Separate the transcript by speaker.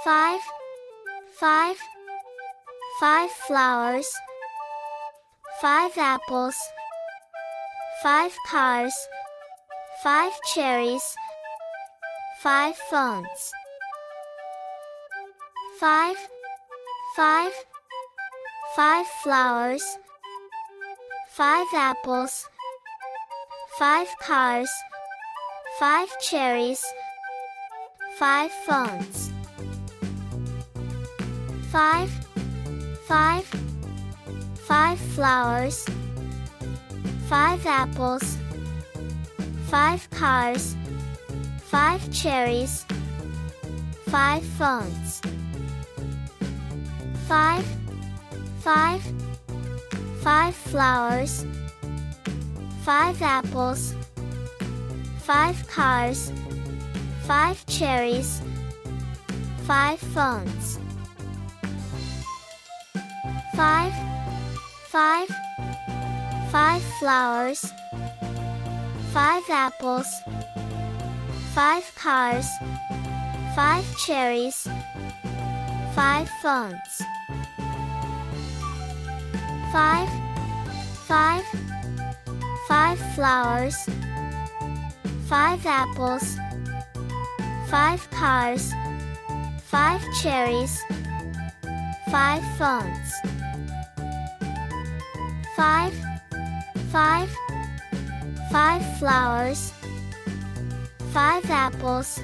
Speaker 1: 5, 5, 5 flowers, 5 apples, 5 cars, 5 cherries, 5 phones. 5, 5, 5 flowers, 5 apples, 5 cars, 5 cherries, 5 phones. 5, 5, 5 flowers, 5 apples, 5 cars, 5 cherries, 5 phones. 5, 5, 5 flowers, 5 apples, 5 cars, 5 cherries, 5 phones. 5, 5, 5 flowers, 5 apples, 5 cars, 5 cherries, 5 phones. 5, 5, 5 flowers, 5 apples, 5 cars, 5 cherries, 5 phones. 5, 5, 5 flowers, 5 apples,